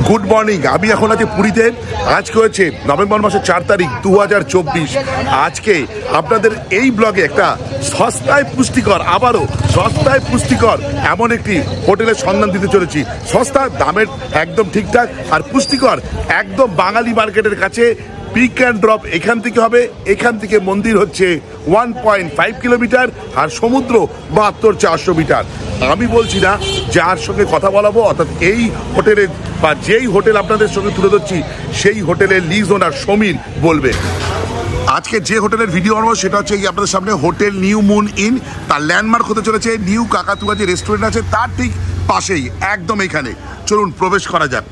Good morning. আমি এখন আছি পুরীতে। আজকে হচ্ছে নভেম্বর মাসের 4 তারিখ 2024। আজকে আপনাদের এই ব্লগে একটা সস্তায় পুষ্টিকর, আবারও সস্তায় পুষ্টিকর এমন একটি হোটেলের সন্ধান দিতে চলেছি। সস্তা, দামের একদম ঠিকঠাক, আর পুষ্টিকর একদম বাঙালি মার্কেটের কাছে। পিক অ্যান্ড ড্রপ এখান থেকে হবে। এখান থেকে মন্দির হচ্ছে 1.5 কিলোমিটার, আর সমুদ্র 72-400 মিটার। আমি বলছি না, যার সঙ্গে কথা বলাবো, অর্থাৎ এই হোটেলের বা যেই হোটেল আপনাদের সঙ্গে তুলে ধরছি সেই হোটেলের লিজ ওনার সমীর বলবে। আজকে যে হোটেলের ভিডিও আনবো সেটা হচ্ছে আপনাদের সামনে হোটেল নিউ মুন ইন। তার ল্যান্ডমার্ক হতে চলেছে নিউ কাকাতুয়া যে রেস্টুরেন্ট আছে তার ঠিক পাশেই, একদম এখানে। চলুন প্রবেশ করা যাক,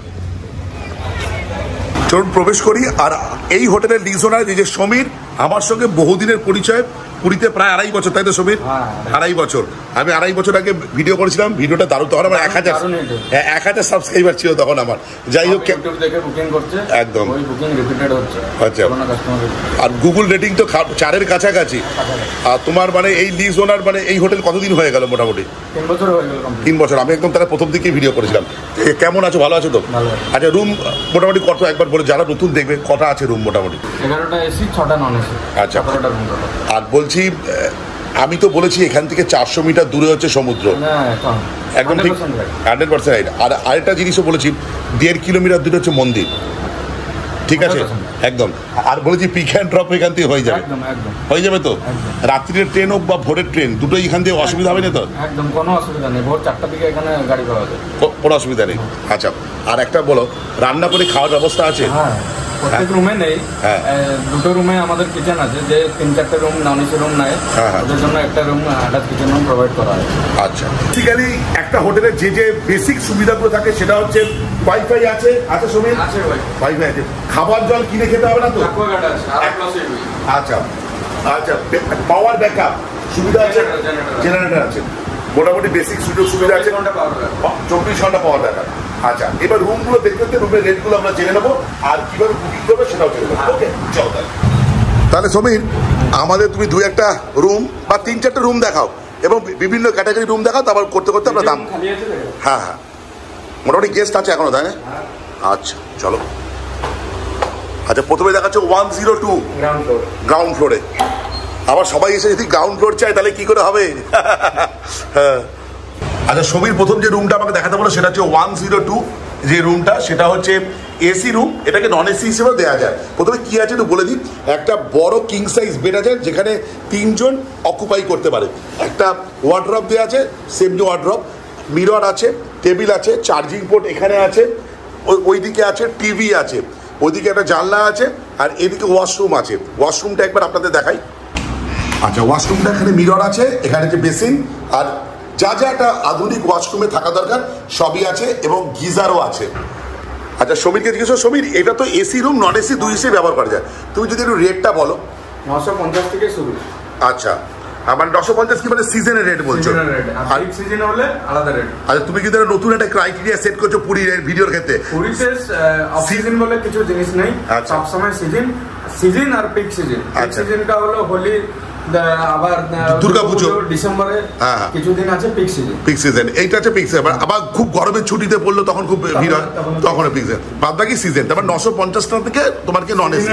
চলুন প্রবেশ করি। আর এই হোটেলের লিজ ওনার যে সমীর, আমার সঙ্গে বহুদিনের পরিচয়, পুরীতে প্রায় 2.5 বছর, তাই তো সমীর? 2.5 বছর। আমি 2.5 বছর আগে ভিডিও করেছিলাম, ভিডিওটা দারুণ। তখন আমার 1000 সাবস্ক্রাইবার ছিল তখন আমার। যাই হোক, একদম আচ্ছা। আর গুগল রেটিং তো 4-এর কাছাকাছি। আর তোমার মানে এই লিজ ওনার মানে এই হোটেল কতদিন হয়ে গেল? মোটামুটি 3 বছর হয়ে গেল। 3 বছর। আমি একদম তারা প্রথম দিকেই ভিডিও করেছিলাম। কেমন আছো? ভালো আছো তো? আচ্ছা, রুম মোটামুটি কত একবার বলে, যারা নতুন দেখবে, কটা আছে রুম মোটামুটি? 11টা এসি, 6টা নন এসি। আচ্ছা। আর বলছি, আমি তো বলেছি এখান থেকে 400 মিটার দূরে হচ্ছে সমুদ্র, একদম ঠিক 100% রাইট। আর আরেকটা জিনিসও বলেছি, 1.5 কিলোমিটার দূরে হচ্ছে মন্দির, ঠিক আছে একদম। আর বলেছি পিক অ্যান্ড ড্রপ এখান থেকে হয়ে যাবে, হয়ে যাবে তো? রাত্রির ট্রেন হোক বা ভোরের ট্রেন, দুটোই এখান থেকে অসুবিধা হবে না তো? একদম কোনো অসুবিধা নেই, ভোর 4টা থেকে এখানে গাড়ি পাওয়া যায়, কোনো অসুবিধা নেই। আচ্ছা, আর একটা বলো, রান্না করে খাওয়ার ব্যবস্থা আছে? হ্যাঁ, প্রত্যেক রুমে নেই। দুটো রুমে আমাদের কিচেন আছে, যে 3-4টে রুম নন এসি রুম নাই, ওদের জন্য একটা room attach kitchen room provide করা হয়। আচ্ছা, বেসিক্যালি একটা হোটেলের যে যে বেসিক সুবিধাগুলো থাকে সেটা হচ্ছে ওয়াইফাই আছে। আচ্ছা সমীর, আছে ওয়াইফাই আছে। খাবার জল কিনে খেতে হবে না তো? আচ্ছা আচ্ছা, পাওয়ার ব্যাকআপ সুবিধা আছে, জেনারেটর আছে, মোটামুটি বেসিক সুযোগ সুবিধা আছে, 24 ঘন্টা পাওয়ার ব্যাকআপ। আচ্ছা, এবার রুমগুলো দেখতে দেখতে রুমের রেটগুলো আমরা জেনে নেবো, আর কিভাবে বুকিং করবে সেটাও জেনে নেবো। ওকে, চলো তাহলে সমীর, আমাদের তুমি 2-1টা রুম বা 3-4টে রুম দেখাও, এবং বিভিন্ন ক্যাটাগরি রুম দেখাও, তারপর করতে করতে আমরা দাম। হ্যাঁ হ্যাঁ, মোটামুটি গেস্ট আছে এখনো, তাই না? আচ্ছা চলো। আচ্ছা, প্রথমে দেখাচ্ছে 102 গ্রাউন্ড ফ্লোরে। আবার সবাই এসে যদি গ্রাউন্ড ফ্লোর চায় তাহলে কি করে হবে? হ্যাঁ। আচ্ছা সমীর, প্রথম যে রুমটা আমাকে দেখাতে বলো সেটা হচ্ছে 102 যে রুমটা, সেটা হচ্ছে এসি রুম। এটাকে নন এসি হিসেবেও দেওয়া যায়। প্রথমে কি আছে একটু বলে দিই। একটা বড় কিং সাইজ বেড আছে, যেখানে 3 জন অকুপাই করতে পারে। একটা ওয়ার্ড্রপ দেওয়া আছে, সেমনি ওয়ার্ড্রপ, মিরর আছে, টেবিল আছে, চার্জিং পোর্ট এখানে আছে, ওইদিকে আছে টিভি আছে, ওইদিকে একটা জানলা আছে, আর এদিকে ওয়াশরুম আছে। ওয়াশরুমটা একবার আপনাদের দেখাই। আচ্ছা, ওয়াশরুমটা এখানে মিরর আছে, এখানে যে বেসিন, আর যা যা একটা আধুনিক ওয়াশরুমে থাকা দরকার সবই আছে, এবং গিজারও আছে। আচ্ছা সমীরকে জিজ্ঞেস, সমীর এটা তো এসি রুম, নন এসি দুই হিসেবে ব্যবহার করা যায়, তুমি যদি একটু রেটটা বলো। 950 থেকে শুরু। আচ্ছা, মানে 950 কি মানে সিজনের রেট বলছো? আর সিজন হলে আলাদা রেট। আচ্ছা, তুমি কি নতুন একটা ক্রাইটেরিয়া সেট করছো পুরীর ভিডিওর ক্ষেত্রে? পুরীতে অফ সিজন বলে কিছু জিনিস নেই, সব সময় সিজন আর পিক সিজন। সিজনটা হলো হোলি, আবার দুর্গাপুজো, ডিসেম্বরে কিছুদিন আছে পিক সিজন। পিক সিজন এইটা আছে পিক সিজন। আবার খুব গরমের ছুটিতে পড়লো তখন খুব ভিড় হয়, তখন পিক সিজন। বাদ বাকি সিজন। তারপর 950 টাকা থেকে তোমার কি নন এসি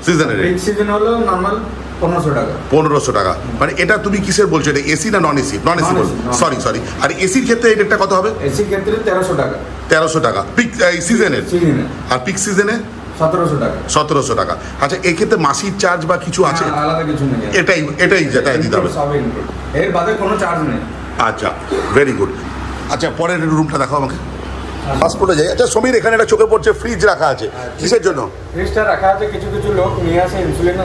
সিজনের রেট। পিক সিজন হলো নরমাল 1500 টাকা। 1500 টাকা। মানে এটা তুমি কিসের বলছো, এটা এসি না নন এসি? নন এসি বলছো, সরি। আর এসির ক্ষেত্রে এই রেটটা কত হবে? এসির ক্ষেত্রে 1300 টাকা। 1300 টাকা পিক সিজনের। আর পিক সিজনে 1700 টাকা। 1700 টাকা। আচ্ছা, এই ক্ষেত্রে মাসিক চার্জ বা কিছু আছে? আলাদা কিছু নেই, এটাই যেটা দিতে হবে, এর বাদে কোনো চার্জ নেই। আচ্ছা, ভেরি গুড। আচ্ছা, পরের রুমটা দেখাও আমাকে। পাসপোর্টে যাই। আচ্ছা সমীর, এখানে একটা চোখে পড়ছে ফ্রিজ রাখা আছে, কিসের জন্য? ফ্রিজটা রাখা আছে, কিছু লোক নিয়ে আসে ইনসুলিন,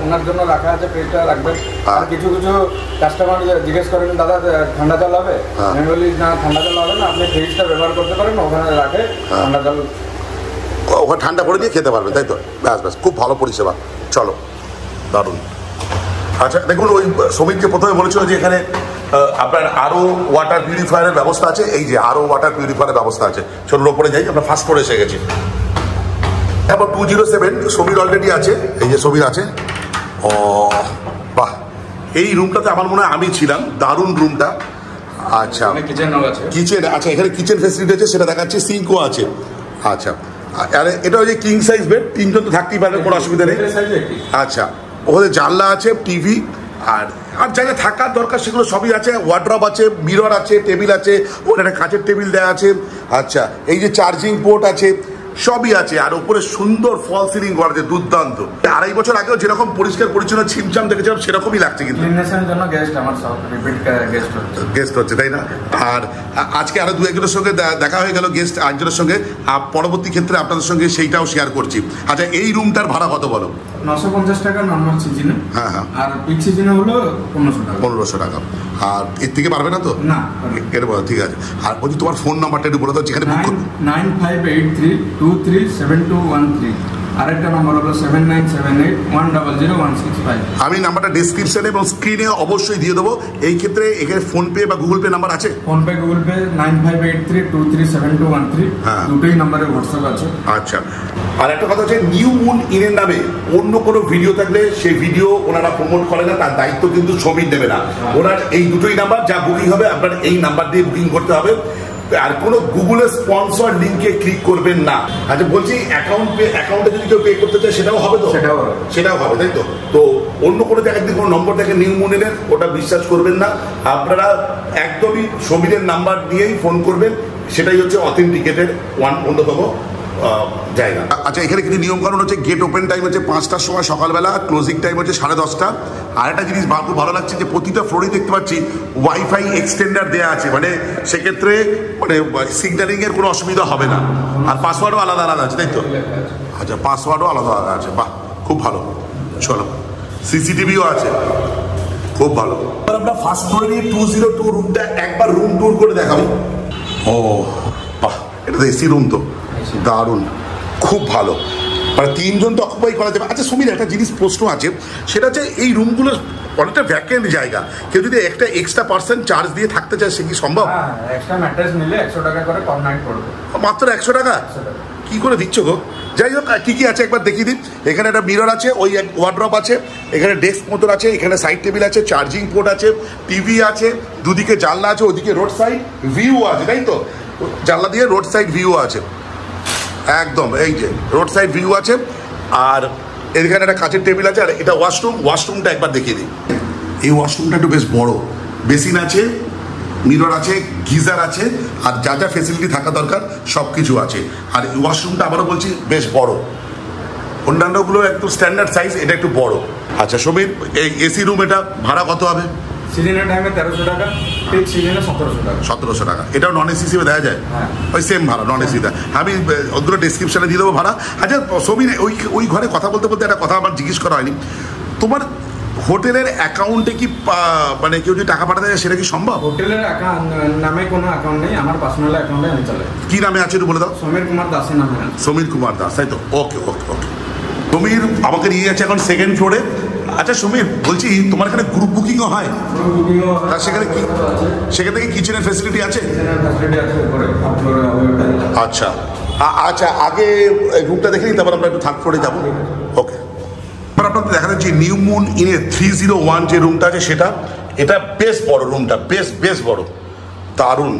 ওনার জন্য রাখা আছে, ফ্রিজটা রাখবেন। আর কিছু কাস্টমার জিজ্ঞেস করেন, দাদা ঠান্ডা জল হবে? আমি বলি না, ঠান্ডা জল হবে না, আপনি ফ্রিজটা ব্যবহার করতে পারেন, ওখানে রাখে ঠান্ডা জল, ওখানে ঠান্ডা করে দিয়ে খেতে পারবেন, তাই তো? ব্যাস, খুব ভালো পরিষেবা। চলো, দারুণ। আচ্ছা দেখুন, ওই সমীরকে প্রথমে বলেছিল যে এখানে আপনার আরও ওয়াটার পিউরিফায়ারের ব্যবস্থা আছে। এই যে আরও ওয়াটার পিউরিফায়ারের ব্যবস্থা আছে। চলুন ওপরে যাই, আমরা ফার্স্ট ফ্লোরে এসে গেছি। তারপর 207 সমীর অলরেডি আছে, এই যে সমীর আছে। ও বাহ, এই রুমটাতে আমার মনে হয় আমি ছিলাম, দারুণ রুমটা। আচ্ছা, কিচেন, আচ্ছা এখানে কিচেন ফেসিলিটি আছে, সেটা দেখাচ্ছি। সিঙ্কও আছে, আচ্ছা, আর এটা ওই যে কিং সাইজ বেড, তিনজন তো থাকতেই পারবে, কোনো অসুবিধা নেই। আচ্ছা, ওদের জানলা আছে, টিভি, আর আর যা যা থাকার দরকার সেগুলো সবই আছে। ওয়ার্ড্রপ আছে, মিরর আছে, টেবিল আছে, ওখানে কাঁচের টেবিল দেওয়া আছে। আচ্ছা, এই যে চার্জিং পোর্ট আছে, সবই আছে। আর উপরে সুন্দর ফল সিলিং করা আছে, দুর্দান্ত। 2.5 বছর আগেও যেরকম পরিষ্কার পরিচ্ছন্ন ছিমছাম দেখেছিলাম সেরকমই লাগছে, কিন্তু গেস্ট হচ্ছে, তাই না? আর আজকে আরো 2-1জনের সঙ্গে দেখা হয়ে গেল, গেস্ট একজনের সঙ্গে। পরবর্তী ক্ষেত্রে আপনাদের সঙ্গে সেইটাও শেয়ার করছি। আচ্ছা, এই রুমটার ভাড়া কত বলো? 950 টাকা নর্মাল সিজনে। হ্যাঁ হ্যাঁ, আর পিক সিজনে হলো 1500 টাকা। আর এর থেকে পারবে না তো? না, এর বলো, ঠিক আছে। আর বলছি তোমার ফোন নাম্বারটা একটু বলে দাও, যেখানে বুক করবে। 9583237213। আরেকটা নাম্বার হলো 7978100165। আমি নাম্বারটা ডেসক্রিপশনে এবং স্ক্রিনে অবশ্যই দিয়ে দেবো। এই ক্ষেত্রে এখানে ফোনপে বা গুগল পে নাম্বার আছে? ফোনপে, গুগল পে 9583237213, দুটোই নাম্বারে হোয়াটসঅ্যাপ আছে। আচ্ছা, আর একটা কথা হচ্ছে, নিউ মুন ইনের নামে অন্য কোনো ভিডিও থাকলে সেই ভিডিও ওনারা প্রমোট করে না, তার দায়িত্ব কিন্তু সমীর নেবে না। ওনার এই দুটোই নাম্বার, যা বুকিং হবে আপনার এই নাম্বার দিয়ে বুকিং করতে হবে। আর কোনো গুগলের স্পন্সর লিঙ্কে ক্লিক করবেন না। আচ্ছা, বলছি অ্যাকাউন্টে যদি কেউ পে করতে চায় সেটাও হবে তো? সেটাও হবে, তাই তো? তো অন্য কোনো জায়গায় যদি কোনো নম্বর থাকে নিউ মুনের, ওটা বিশ্বাস করবেন না। আপনারা একদমই সমীরের নাম্বার দিয়েই ফোন করবেন, সেটাই হচ্ছে অথেন্টিকেটেড অন্যতম জায়গা। আচ্ছা, এখানে কিছু নিয়মকানুন হচ্ছে, গেট ওপেন টাইম হচ্ছে 5টার সময় সকালবেলা, ক্লোজিং টাইম হচ্ছে 10:30টা। আর একটা জিনিস খুব ভালো লাগছে যে প্রতিটা ফ্লোরেই দেখতে পাচ্ছি ওয়াইফাই এক্সটেন্ডার দেওয়া আছে, মানে সেক্ষেত্রে মানে সিগন্যালিং এর কোনো অসুবিধা হবে না। আর পাসওয়ার্ডও আলাদা আলাদা আছে, তাই তো? আচ্ছা, পাসওয়ার্ডও আলাদা আলাদা আছে, বাহ, খুব ভালো। চলো, সিসিটিভিও আছে, খুব ভালো। আমরা ফার্স্ট ফ্লোরে 202 রুমটা একবার রুম ট্যুর করে দেখাবো। ও বাহ, এটা তো এসি রুম, তো দারুণ, খুব ভালো। মানে 3 জন তো অকুপাই করা যাবে। আচ্ছা সমীর, একটা জিনিস প্রশ্ন আছে, সেটা হচ্ছে এই রুমগুলো অনেকটা ভ্যাকেন্ট জায়গা, কেউ যদি একটা এক্সট্রা পার্সেন্ট চার্জ দিয়ে থাকতে চায়, সে কি সম্ভব? এক্সট্রা ম্যাট্রেস নিলে 100 টাকা করে পার নাইট পড়বে। মাত্র 100 টাকা? কি করে দিচ্ছ গো? যাই হোক, কি কি আছে একবার দেখিয়ে দিন। এখানে একটা মিরর আছে, ওই ওয়ার্ড্রপ আছে, এখানে ডেস্ক মতন আছে, এখানে সাইড টেবিল আছে, চার্জিং পোর্ট আছে, টিভি আছে, দুদিকে জানলা আছে, ওদিকে রোড সাইড ভিউ আছে, তাই তো? জানলা দিয়ে রোড সাইড ভিউ আছে, একদম এই যে রোড সাইড ভিউ আছে। আর এখানে একটা কাঁচের টেবিল আছে। আর এটা ওয়াশরুমটা একবার দেখিয়ে দিই। এই ওয়াশরুমটা একটু বেশ বড়, বেসিন আছে, মিরর আছে, গিজার আছে, আর যা যা ফেসিলিটি থাকা দরকার সব কিছু আছে। আর ওয়াশরুমটা আবারও বলছি বেশ বড়, অন্যান্যগুলো একটু স্ট্যান্ডার্ড সাইজ, এটা একটু বড়। আচ্ছা সমীর, এই এসি রুম এটা ভাড়া কত হবে? সিজনের টাইমে 1300 টাকা, পিক সিজনে 1700 টাকা। 1700 টাকা। এটাও নন এসি হিসেবে দেওয়া যায়? ওই সেম ভাড়া, নন এসিটা আমি ওগুলো ডিসক্রিপশনে দিয়ে দেবো ভাড়া। আচ্ছা সমীর, ওই ঘরে কথা বলতে বলতে একটা কথা আমার জিজ্ঞেস করা হয়নি, তোমার হোটেলের অ্যাকাউন্টে কি মানে কেউ যদি টাকা পাঠাতে যায় সেটা কি সম্ভব? হোটেলের নামে কোনো অ্যাকাউন্ট নেই, আমার পার্সোনাল অ্যাকাউন্টে আমি চালাই। কি নামে আছে একটু বলে দাও। সমীর কুমার দাসের নামে। সমীর কুমার দাস, তাই তো? ওকে ওকে ওকে। সমীর আমাকে নিয়ে যাচ্ছে এখন সেকেন্ড ফ্লোরে। আচ্ছা সমীর, বলছি তোমার এখানে গ্রুপ বুকিংও হয়? সেখানে কি, সেখান থেকে কিচেনের ফ্যাসিলিটি আছে? আচ্ছা আচ্ছা, আগে রুমটা দেখে নিই, তারপর আমরা একটু থার্ড ফ্লোরে যাবো। ওকে, এবার আপনাদের দেখা যাচ্ছে নিউ মুন ইনে 301 যে রুমটা আছে সেটা, এটা বেশ বড় রুমটা, বেশ বড়, দারুণ।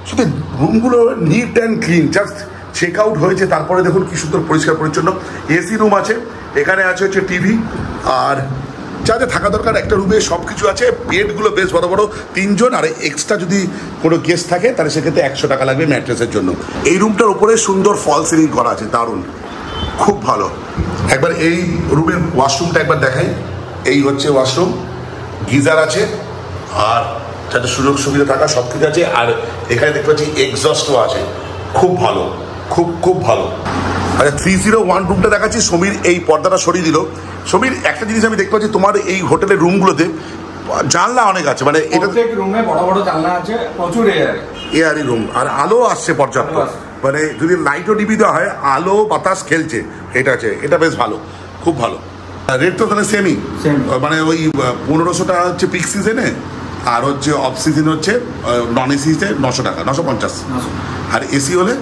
শুধু রুমগুলো neat and clean, just check out হয়েছে, তারপরে দেখুন কি সুন্দর পরিষ্কার পরিচ্ছন্ন। এসি রুম আছে, এখানে আছে হচ্ছে টিভি, আর যা যা থাকা দরকার একটা রুমে সব কিছু আছে। বেডগুলো বেশ বড় বড়, 3 জন, আর এক্সট্রা যদি কোনো গেস্ট থাকে তাহলে সেক্ষেত্রে 100 টাকা লাগবে ম্যাট্রেসের জন্য। এই রুমটার উপরে সুন্দর ফল সিলিং করা আছে, দারুণ, খুব ভালো। একবার এই রুমের ওয়াশরুমটা একবার দেখাই। এই হচ্ছে ওয়াশরুম, গিজার আছে, আর যাতে সুযোগ সুবিধা থাকা সব কিছু আছে। আর এখানে দেখতে পাচ্ছি এক্সস্টও আছে, খুব ভালো, খুব ভালো। আচ্ছা 301 রুমটা দেখাচ্ছি। সমীর এই পর্দাটা সরিয়ে দিল। সমীর, একটা জিনিস আমি দেখতে পাচ্ছি তোমার এই হোটেলের রুমগুলোতে জানলা অনেক আছে, মানে এটা রুমে বড় বড় জানলা আছে, প্রচুর এয়ারি রুম, আর আলো আসছে পর্যাপ্ত, মানে যদি লাইটও ডিবি দেওয়া হয় আলো বাতাস খেলছে, এটা আছে, এটা বেশ ভালো, খুব ভালো। রেট তো তাহলে সেমই, মানে ওই 1500 টাকা হচ্ছে পিক সিজনে, আর হচ্ছে অফ সিজন হচ্ছে নন এসিতে 900 টাকা, 950। আর এসি হলে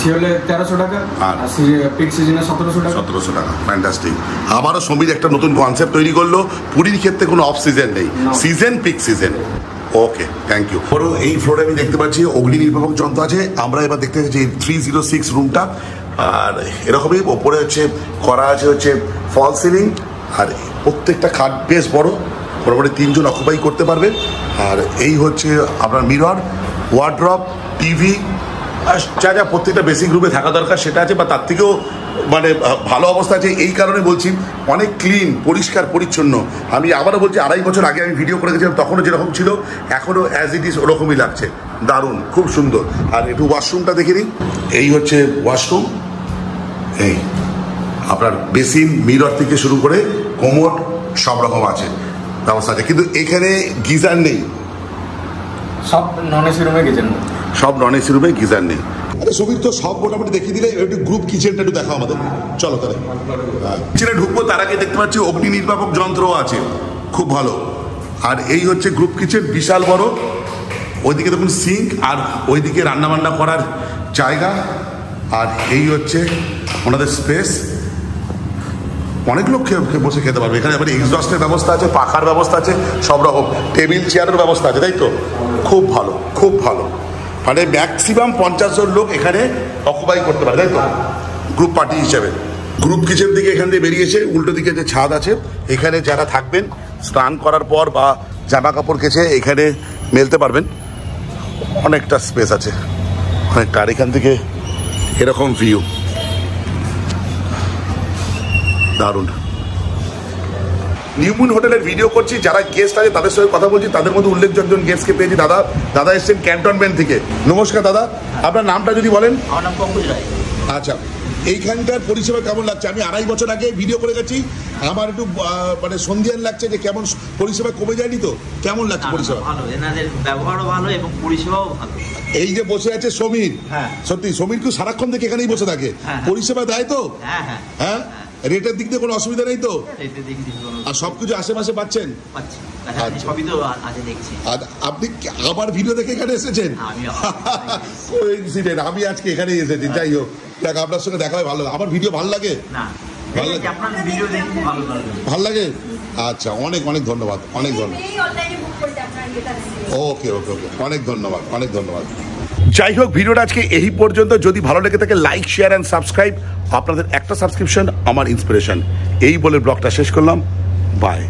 1300 টাকা, আর পিক সিজনে 1700 টাকা। ফ্যান্টাস্টিক। আবারও সমীর একটা নতুন কনসেপ্ট তৈরি করলো, পুরীর ক্ষেত্রে কোনো অফ সিজন নেই, season peak season. Okay, thank you. বড় এই ফ্লোরে আমি দেখতে পাচ্ছি অগ্নি নির্বাপক যন্ত্র আছে। আমরা এবার দেখতে পাচ্ছি 306 রুমটা, আর এরকমই ওপরে হচ্ছে করা আছে হচ্ছে ফল সিলিং, আর প্রত্যেকটা খাট বেশ বড়, মোটামুটি 3 জন অকুপাই করতে পারবে। আর এই হচ্ছে আপনার মিরর, ওয়ার্ড্রপ, টিভি, যা যা প্রত্যেকটা বেসিক রুমে থাকা দরকার সেটা আছে, বা তার থেকেও মানে ভালো অবস্থা আছে। এই কারণে বলছি অনেক ক্লিন, পরিষ্কার পরিচ্ছন্ন। আমি আবারও বলছি 2.5 বছর আগে আমি ভিডিও করে গেছিলাম, তখনও যেরকম ছিল এখনও অ্যাজ ইট ইজ ওরকমই লাগছে, দারুণ, খুব সুন্দর। আর একটু ওয়াশরুমটা দেখে নিই। এই হচ্ছে ওয়াশরুম, এই আপনার বেসিন, মিরর থেকে শুরু করে কোমোড সব রকম আছে, ব্যবস্থা আছে। কিন্তু এখানে গিজার নেই, সব নন এসি রুমে গিজার নেই, সব নন এসি রুমে গিজার নেই। আরে সুবীর তো সব মোটামুটি দেখিয়ে দিলে, একটু গ্রুপ কিচেনটা একটু দেখাও আমাদের, চলো তাহলে। কিচেনে ঢুকবো তার আগে দেখতে পাচ্ছি অগ্নি নির্বাপক যন্ত্রও আছে, খুব ভালো। আর এই হচ্ছে গ্রুপ কিচেন, বিশাল বড়। ওইদিকে দেখুন সিঙ্ক, আর ওইদিকে রান্নাবান্না করার জায়গা। আর এই হচ্ছে ওনাদের স্পেস, অনেক লোক বসে খেতে পারবে এখানে। এবারে এক্সস্টের ব্যবস্থা আছে, পাখার ব্যবস্থা আছে, সব রকম টেবিল চেয়ারের ব্যবস্থা আছে, তাই তো? খুব ভালো, খুব ভালো। মানে ম্যাক্সিমাম 50 জন লোক এখানে অকুপাই করতে পারে, তাই তো? গ্রুপ পার্টি হিসেবে। গ্রুপ কিচেন থেকে এখান দিয়ে বেরিয়েছে, উল্টো দিকে যে ছাদ আছে, এখানে যারা থাকবেন স্নান করার পর বা জামা কাপড় কেচে এখানে মেলতে পারবেন। অনেকটা স্পেস আছে, অনেকটা। আর এখান থেকে এরকম ভিউ, দারুণ। নিউ মুন হোটেলের ভিডিও করছি, যারা গেস্ট আছে তাদের সঙ্গে কথা বলছি। তাদের মধ্যে উল্লেখযোগ্য গেস্টকে পেয়েছি। দাদা এসছেন ক্যান্টনমেন্ট থেকে। নমস্কার দাদা, আপনার নামটা যদি বলেন। আমার নাম পঙ্কজ রায়। আচ্ছা, এইখানকার পরিষেবা কেমন লাগছে? আমি 2.5 বছর আগে ভিডিও করে গেছি, আমার একটু মানে সন্ধিয়ান লাগছে যে কেমন পরিষেবা কমে যায়নি তো? কেমন লাগছে পরিষেবা? ভালো, এনাদের ব্যবহারও ভালো এবং পরিষেবাও ভালো। এই যে বসে আছে সমীর, হ্যাঁ সত্যি সমীর কি সারাক্ষণ থেকে এখানেই বসে থাকে? পরিষেবা দেয় তো? হ্যাঁ হ্যাঁ হ্যাঁ। রেটের দিক দিয়ে কোনো অসুবিধা নেই তো? আর সবকিছু আশেপাশে পাচ্ছেন? সবই তো আছে দেখছি। আর আপনি আমার ভিডিও দেখে এখানে এসেছেন? কোইন্সিডেন্ট, আমি আজকে এখানেই এসেছি। যাই হোক, দেখ আপনার সঙ্গে দেখা হয়, ভালো। আমার ভিডিও ভালো লাগে? ভালো লাগে? আচ্ছা, অনেক অনেক ধন্যবাদ, অনেক ধন্যবাদ। ওকে ওকে ওকে, অনেক ধন্যবাদ, অনেক ধন্যবাদ। যাই হোক, ভিডিওটা আজকে এই পর্যন্ত। যদি ভালো লেগে থাকে লাইক, শেয়ার অ্যান্ড সাবস্ক্রাইব। আপনাদের একটা সাবস্ক্রিপশন আমার ইন্সপিরেশন। এই বলে ব্লগটা শেষ করলাম। বাই।